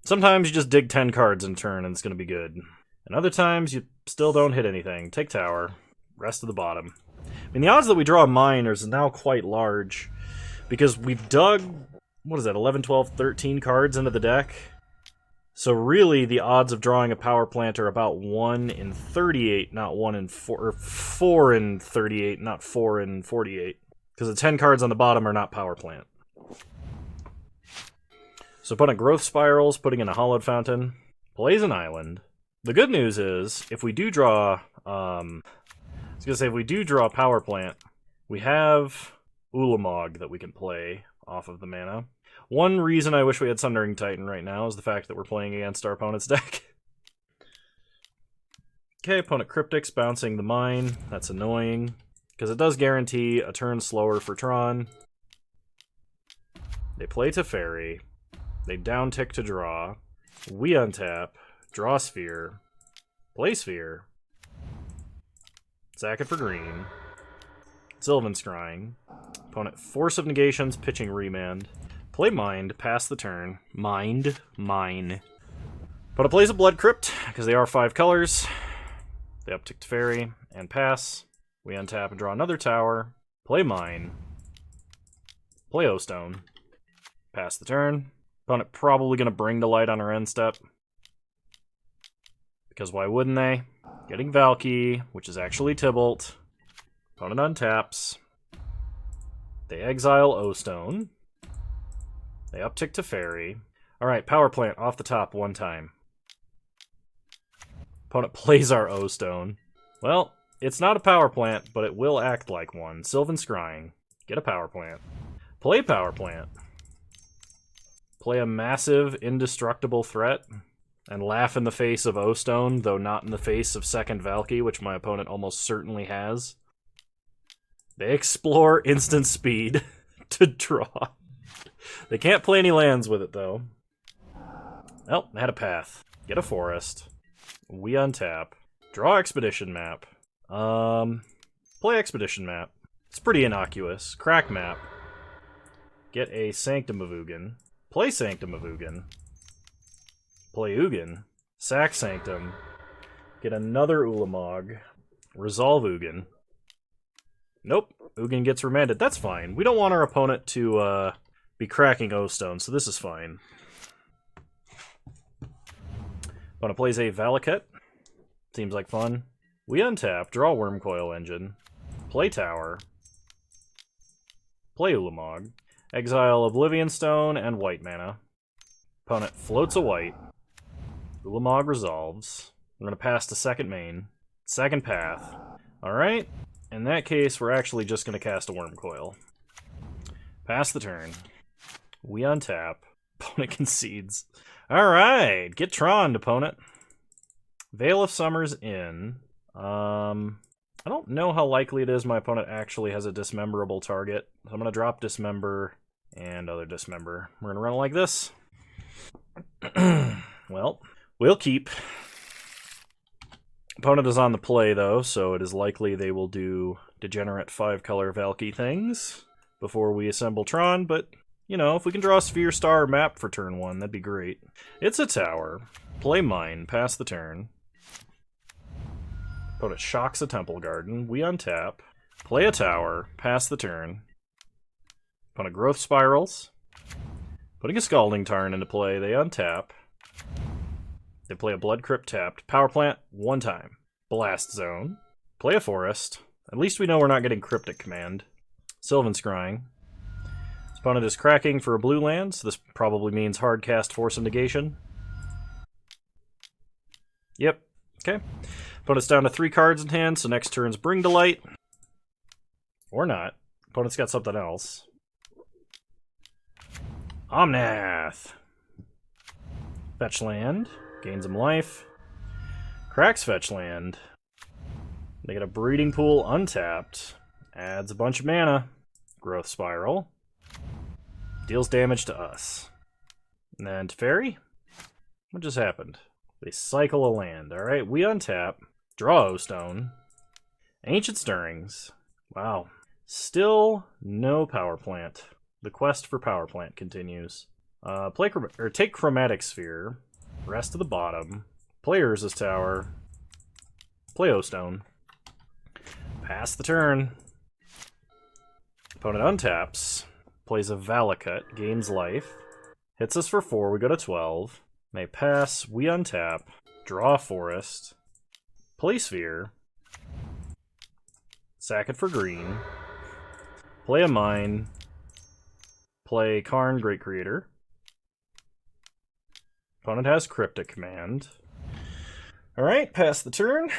Sometimes you just dig 10 cards in turn and it's gonna be good. And other times you still don't hit anything. Take Tower, rest of the bottom. I mean, the odds that we draw a Mine is now quite large, because we've dug, what is that, 11, 12, 13 cards into the deck? So really, the odds of drawing a Power Plant are about 1 in 38, not 1 in 4, or 4 in 38, not 4 in 48. Because the 10 cards on the bottom are not Power Plant. So opponent Growth Spirals, putting in a Hollowed Fountain, plays an Island. The good news is, if we do draw, if we do draw Power Plant, we have Ulamog that we can play off of the mana. One reason I wish we had Sundering Titan right now is the fact that we're playing against our opponent's deck. Okay, opponent Cryptics bouncing the Mine. That's annoying, because it does guarantee a turn slower for Tron. They play Teferi. They downtick to draw. We untap. Draw Sphere. Play Sphere. Sack it for green. Sylvan Scrying. Opponent Force of Negations, pitching Remand. Play Mind, pass the turn. Mind, Mine. Opponent plays a Blood Crypt, because they are 5 colors. They uptick to Fairy, and pass. We untap and draw another tower. Play Mine. Play O-Stone. Pass the turn. Opponent probably going to bring to light on her end step. Because why wouldn't they? Getting Valky, which is actually Tybalt. Opponent untaps. They exile O-Stone. They uptick to Fairy. Alright, Power Plant off the top one time. Opponent plays our O-Stone. Well, it's not a Power Plant, but it will act like one. Sylvan Scrying. Get a Power Plant. Play Power Plant. Play a massive, indestructible threat. And laugh in the face of O-Stone, though not in the face of second Valky, which my opponent almost certainly has. They explore instant speed to draw. They can't play any lands with it, though. Well, they had a path. Get a forest. We untap. Draw Expedition Map. Play Expedition Map. It's pretty innocuous. Crack Map. Get a Sanctum of Ugin. Play Sanctum of Ugin. Play Ugin. Sack Sanctum. Get another Ulamog. Resolve Ugin. Nope. Ugin gets remanded. That's fine. We don't want our opponent to be cracking O-Stone, so this is fine. Opponent plays a Valakut. Seems like fun. We untap. Draw Wormcoil Engine. Play Tower. Play Ulamog. Exile Oblivion Stone and white mana. Opponent floats a white. Ulamog resolves. I'm going to pass to second main. Second path. Alright. In that case, we're actually just going to cast a Wormcoil. Pass the turn. We untap. Opponent concedes. Alright. Get Tron, opponent. Veil of Summer's in. I don't know how likely it is my opponent actually has a dismemberable target. So I'm going to drop Dismember. and other dismember. We're going to run it like this. Well, we'll keep. Opponent is on the play, though, so it is likely they will do degenerate 5-color Valky things before we assemble Tron, but, you know, if we can draw a Sphere Star map for turn 1, that'd be great. It's a tower. Play mine, pass the turn. Opponent shocks a Temple Garden. We untap. Play a tower, pass the turn. Opponent growth spirals. Putting a Scalding Tarn into play, they untap. They play a Blood Crypt tapped. Power Plant, 1 time. Blast Zone. Play a Forest. At least we know we're not getting Cryptic Command. Sylvan Scrying. Opponent is cracking for a blue land, so this probably means hard cast Force of Negation. Yep. Okay. Opponent's down to 3 cards in hand, so next turn's Bring to Light. Or not. Opponent's got something else. Omnath. Fetch land. Gains him life. Cracks fetch land. They get a Breeding Pool untapped. Adds a bunch of mana. Growth Spiral. Deals damage to us. And then Teferi? What just happened? They cycle a land. Alright, we untap. Draw O-Stone. Ancient Stirrings. Wow. Still no Power Plant. The quest for Power Plant continues. Take Chromatic Sphere. Rest to the bottom. Play Urza's Tower. Play O-Stone. Pass the turn. Opponent untaps. Plays a Valakut. Gains life. Hits us for 4. We go to 12. May pass. We untap. Draw a Forest. Play Sphere. Sack it for green. Play a Mine. Play Karn, Great Creator. Opponent has Cryptic Command. Alright, pass the turn.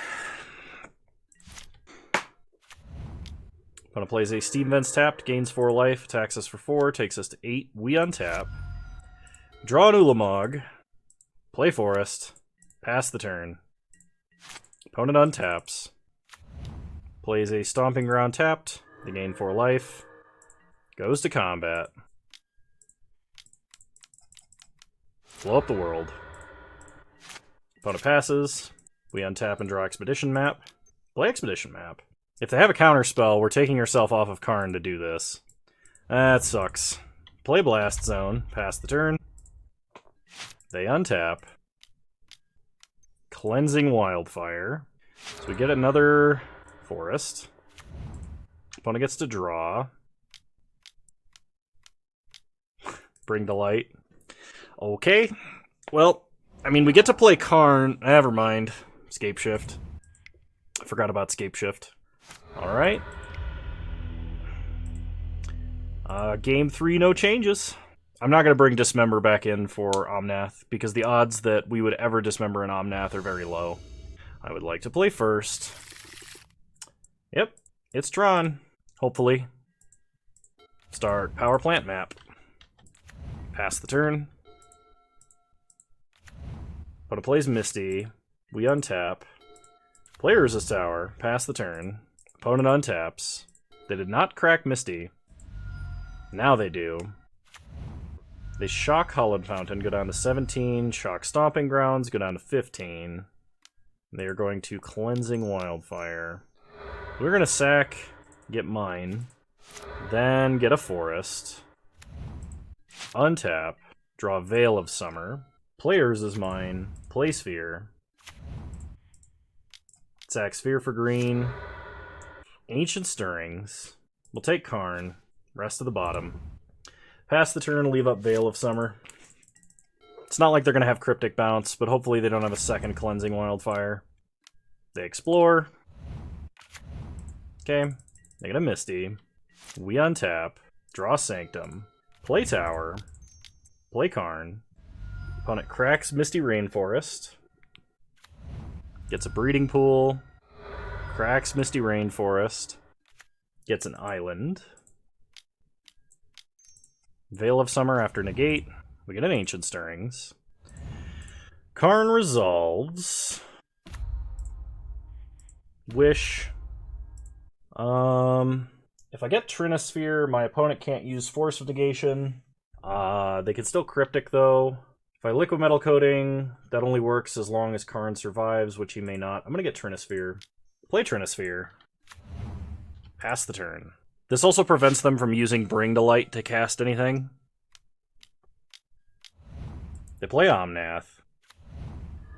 Opponent plays a Steam Vents tapped, gains 4 life, attacks us for 4, takes us to 8. We untap. Draw an Ulamog. Play Forest. Pass the turn. Opponent untaps. Plays a Stomping Ground tapped. They gain 4 life. Goes to combat. Blow up the world. Opponent passes. We untap and draw Expedition Map. Play Expedition Map. If they have a counter spell, we're taking ourselves off of Karn to do this. That sucks. Play Blast Zone. Pass the turn. They untap. Cleansing Wildfire. So we get another Forest. Opponent gets to draw. Bring to Light. Okay. Well, I mean, we get to play Karn. Never mind. Scape Shift. I forgot about Scape Shift. Alright. Game 3, no changes. I'm not going to bring Dismember back in for Omnath, because the odds that we would ever Dismember an Omnath are very low. I would like to play first. Yep, it's Tron. Hopefully. Start Power Plant Map. Pass the turn. Opponent plays Misty. We untap. Play Urza's Tower. Pass the turn. Opponent untaps. They did not crack Misty. Now they do. They shock Hollowed Fountain, go down to 17. Shock Stomping Grounds, go down to 15. They are going to Cleansing Wildfire. We're going to sack, get Mine, then get a Forest. Untap. Draw Veil of Summer. Play Urza's Mine. Play Sphere. Sack Sphere for green. Ancient Stirrings. We'll take Karn. Rest to the bottom. Pass the turn, leave up Veil of Summer. It's not like they're going to have Cryptic Bounce, but hopefully they don't have a second Cleansing Wildfire. They explore. Okay. They get a Misty. We untap. Draw Sanctum. Play Tower. Play Karn. Opponent cracks Misty Rainforest. Gets a Breeding Pool. Cracks Misty Rainforest. Gets an Island. Veil of Summer after negate. We get an Ancient Stirrings. Karn resolves. Wish. If I get Trinosphere, my opponent can't use Force of Negation. They can still Cryptic, though. If I Liquid Metal Coating, that only works as long as Karn survives, which he may not. I'm going to get Trinosphere. Play Trinosphere. Pass the turn. This also prevents them from using Bring to Light to cast anything. They play Omnath.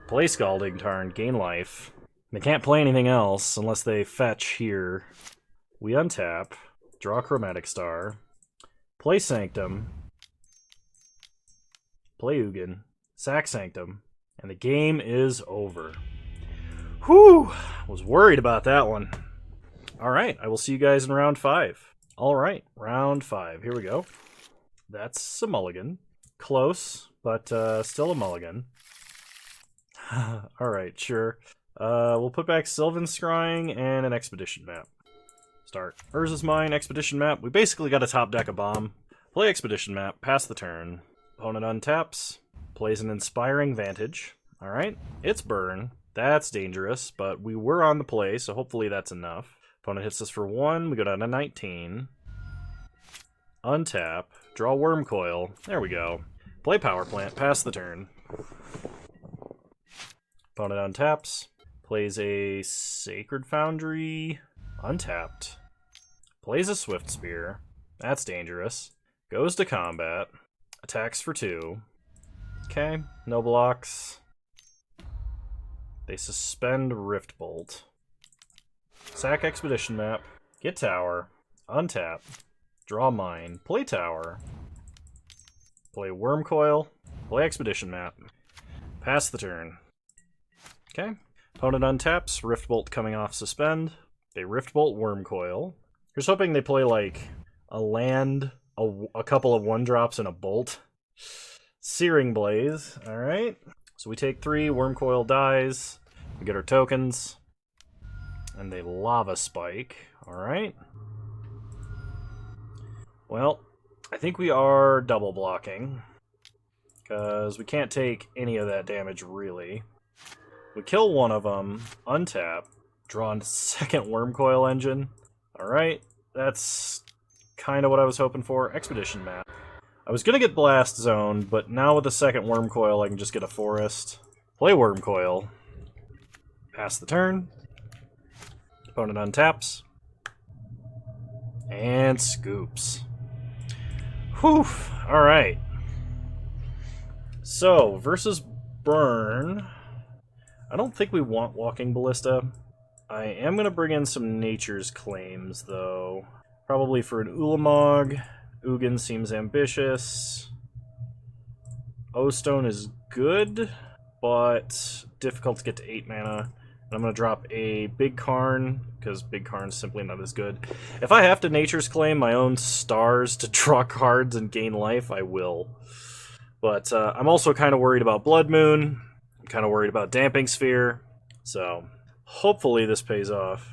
Play Scalding Tarn, gain life. They can't play anything else unless they fetch here. We untap, draw Chromatic Star, play Sanctum, play Ugin, sack Sanctum, and the game is over. Whew! Was worried about that one. Alright, I will see you guys in round 5. Alright, round 5. Here we go. That's a mulligan. Close, but still a mulligan. Alright, sure. We'll put back Sylvan Scrying and an Expedition map. Start. Urza's Mine, Expedition map. We basically got a top deck of bomb. Play Expedition map, pass the turn. Opponent untaps, plays an Inspiring Vantage. Alright, it's burn. That's dangerous, but we were on the play, so hopefully that's enough. Opponent hits us for 1, we go down to 19. Untap, draw Wormcoil. There we go. Play Power Plant, pass the turn. Opponent untaps, plays a Sacred Foundry, untapped. Plays a Swift Spear. That's dangerous. Goes to combat. Attacks for 2. Okay, no blocks. They suspend Rift Bolt. Sack Expedition map. Get Tower. Untap. Draw Mine. Play Tower. Play Wormcoil. Play Expedition map. Pass the turn. Okay. Opponent untaps. Rift Bolt coming off suspend. They Rift Bolt Wormcoil. Here's hoping they play, like, a land, a couple of 1-drops, and a bolt. Searing Blaze. Alright. So we take 3, Wormcoil dies. We get our tokens. And they Lava Spike. Alright. Well, I think we are double blocking. Because we can't take any of that damage, really. We kill one of them, untap. Draw a second Wormcoil engine. Alright, that's kind of what I was hoping for. Expedition map. I was going to get Blast Zone, but now with the second Wormcoil I can just get a Forest. Play Wormcoil. Pass the turn. Opponent untaps. And scoops. Whew, alright. So, versus Burn. I don't think we want Walking Ballista. I am going to bring in some Nature's Claims, though. Probably for an Ulamog. Ugin seems ambitious. O-Stone is good, but difficult to get to 8 mana. And I'm going to drop a Big Karn, because Big Karn's simply not as good. If I have to Nature's Claim my own stars to draw cards and gain life, I will. But I'm also kind of worried about Blood Moon. I'm kind of worried about Damping Sphere. So hopefully this pays off.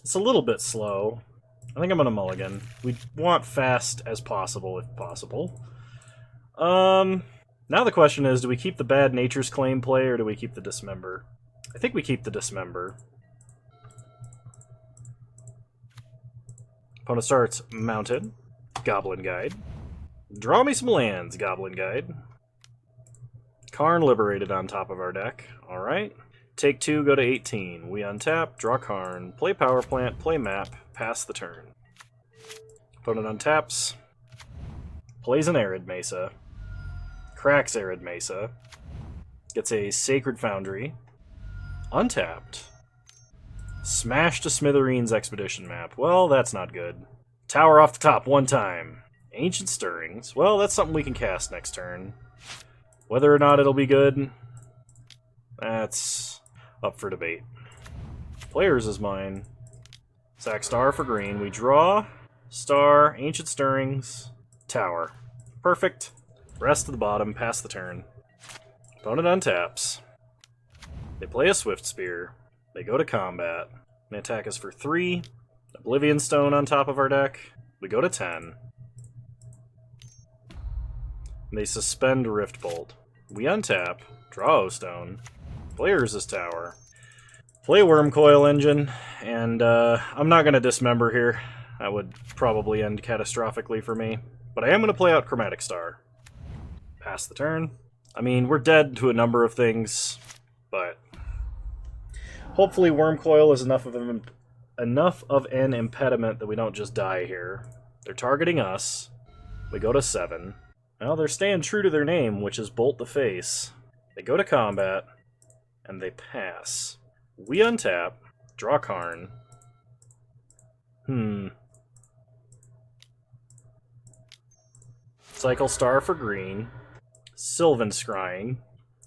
It's a little bit slow. I think I'm gonna mulligan. We want fast as possible, if possible. Now the question is, do we keep the bad Nature's Claim play, or do we keep the Dismember? I think we keep the Dismember. Opponent starts mounted. Goblin Guide. Draw me some lands, Goblin Guide. Karn liberated on top of our deck. Alright. Take 2, go to 18. We untap, draw Karn, play Power Plant, play Map, pass the turn. Opponent untaps. Plays an Arid Mesa. Cracks Arid Mesa. Gets a Sacred Foundry. Untapped. Smash to Smithereens Expedition map. Well, that's not good. Tower off the top 1 time. Ancient Stirrings. Well, that's something we can cast next turn. Whether or not it'll be good, that's up for debate. Players is mine. Sack Star for green. We draw. Star. Ancient Stirrings. Tower. Perfect. Rest to the bottom. Pass the turn. Opponent untaps. They play a Swift Spear. They go to combat. They attack us for 3. Oblivion Stone on top of our deck. We go to 10. They suspend Rift Bolt. We untap, draw O-Stone, play Urza's Tower, play Worm Coil Engine, and I'm not going to dismember here. That would probably end catastrophically for me. But I am going to play out Chromatic Star. Pass the turn. I mean, we're dead to a number of things, but hopefully Worm Coil is enough of an impediment that we don't just die here. They're targeting us. We go to 7. Well, they're staying true to their name, which is Bolt the Face. They go to combat, and they pass. We untap, draw Karn. Cycle Star for green. Sylvan Scrying.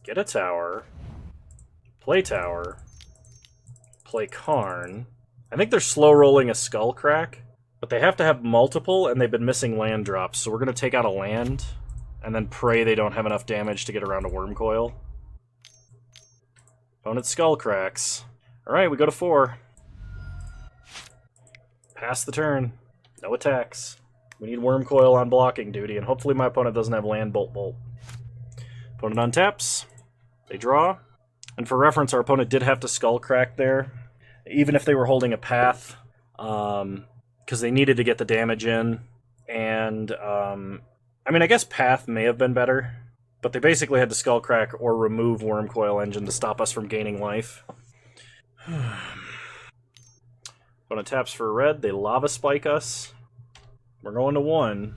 Get a tower. Play tower. Play Karn. I think they're slow rolling a Skull Crack, but they have to have multiple, and they've been missing land drops, so we're going to take out a land, and then pray they don't have enough damage to get around a Worm Coil. Opponent Skull Cracks. Alright, we go to 4. Pass the turn. No attacks. We need Worm Coil on blocking duty, and hopefully my opponent doesn't have land Bolt Bolt. Opponent untaps. They draw. And for reference, our opponent did have to Skull Crack there, even if they were holding a path, because they needed to get the damage in. And, I mean, I guess path may have been better, but they basically had to Skull Crack or remove Worm Coil Engine to stop us from gaining life. Opponent taps for red, they Lava Spike us. We're going to 1.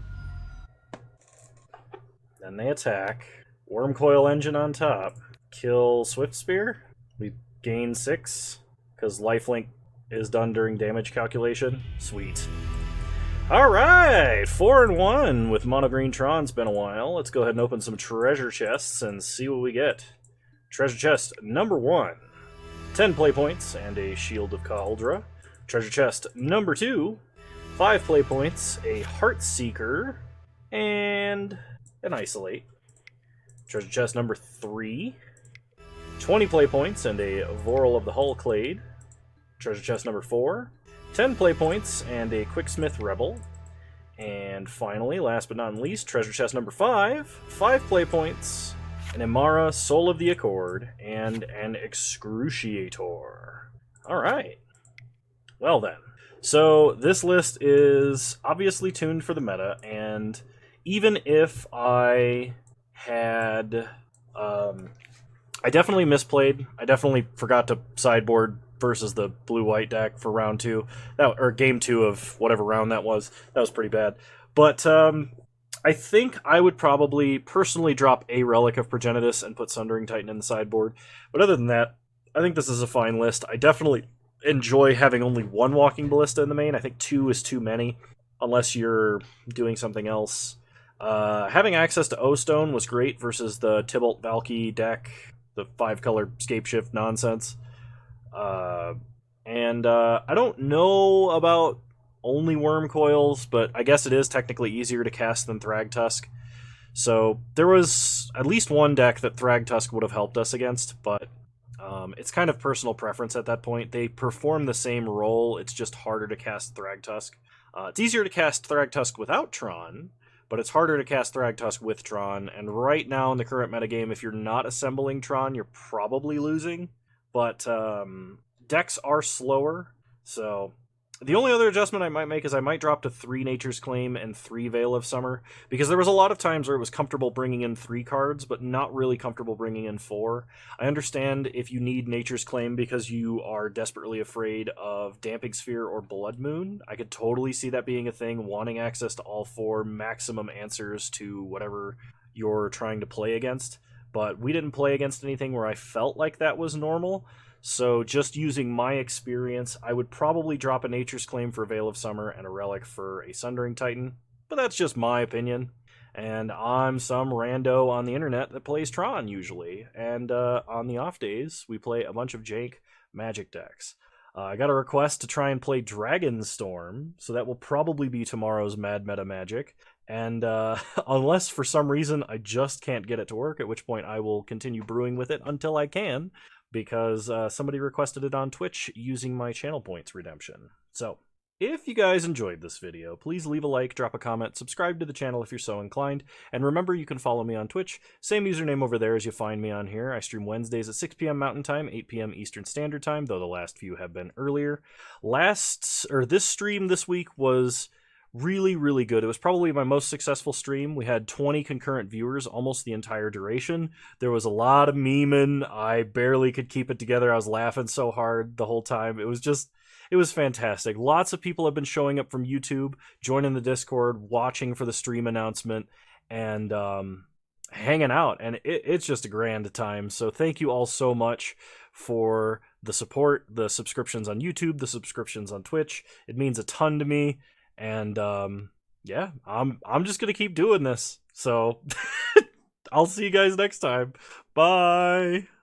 Then they attack. Worm Coil Engine on top. Kill Swift Spear. We gain 6, because lifelink is done during damage calculation. Sweet. Alright! 4-1 with Mono Green Tron. It's been a while. Let's go ahead and open some treasure chests and see what we get. Treasure chest number 1. 10 play points and a Shield of Kaldra. Treasure chest number 2. 5 play points, a Heartseeker, and an Isolate. Treasure chest number 3. 20 play points and a Voral of the Hullclade. Treasure chest number 4. 10 play points and a Quicksmith Rebel. And finally, last but not least, treasure chest number 5. 5 play points, an Imara, Soul of the Accord, and an Excruciator. Alright. Well then. So this list is obviously tuned for the meta, and even if I had... I definitely misplayed. I definitely forgot to sideboard versus the blue-white deck for round 2. Or game 2 of whatever round that was. That was pretty bad. But I think I would probably personally drop a Relic of Progenitus and put Sundering Titan in the sideboard. But other than that, I think this is a fine list. I definitely enjoy having only 1 Walking Ballista in the main. I think 2 is too many, unless you're doing something else. Having access to O-Stone was great versus the Tybalt Valky deck, the 5-color Scapeshift nonsense. I don't know about only Worm Coils, but I guess it is technically easier to cast than Thragtusk. So there was at least one deck that Thragtusk would have helped us against, but it's kind of personal preference at that point. They perform the same role, it's just harder to cast Thragtusk. It's easier to cast Thragtusk without Tron, but it's harder to cast Thragtusk with Tron, and right now in the current metagame, if you're not assembling Tron, you're probably losing. But decks are slower, so the only other adjustment I might make is I might drop to 3 Nature's Claim and 3 Veil of Summer, because there was a lot of times where it was comfortable bringing in 3 cards, but not really comfortable bringing in 4. I understand if you need Nature's Claim because you are desperately afraid of Damping Sphere or Blood Moon. I could totally see that being a thing, wanting access to all 4 maximum answers to whatever you're trying to play against. But we didn't play against anything where I felt like that was normal. So just using my experience, I would probably drop a Nature's Claim for Veil of Summer and a Relic for a Sundering Titan. But that's just my opinion. And I'm some rando on the internet that plays Tron usually. And on the off days, we play a bunch of jank Magic decks. I got a request to try and play Dragonstorm, so that will probably be tomorrow's Mad Meta Magic. And unless for some reason I just can't get it to work, at which point I will continue brewing with it until I can, because somebody requested it on Twitch using my channel points redemption. So If you guys enjoyed this video, please leave a like, drop a comment, subscribe to the channel if you're so inclined, and remember you can follow me on Twitch. Same username over there as you find me on here. I stream Wednesdays at 6 p.m. Mountain Time, 8 p.m. Eastern Standard Time, though the last few have been earlier. This stream this week was really, really good. It was probably my most successful stream. We had 20 concurrent viewers almost the entire duration. There was a lot of memeing. I barely could keep it together. I was laughing so hard the whole time. It was fantastic. Lots of people have been showing up from YouTube, joining the Discord, watching for the stream announcement, and hanging out. And it's just a grand time. So thank you all so much for the support, the subscriptions on YouTube, the subscriptions on Twitch. It means a ton to me. And yeah, I'm just gonna keep doing this. So I'll see you guys next time. Bye.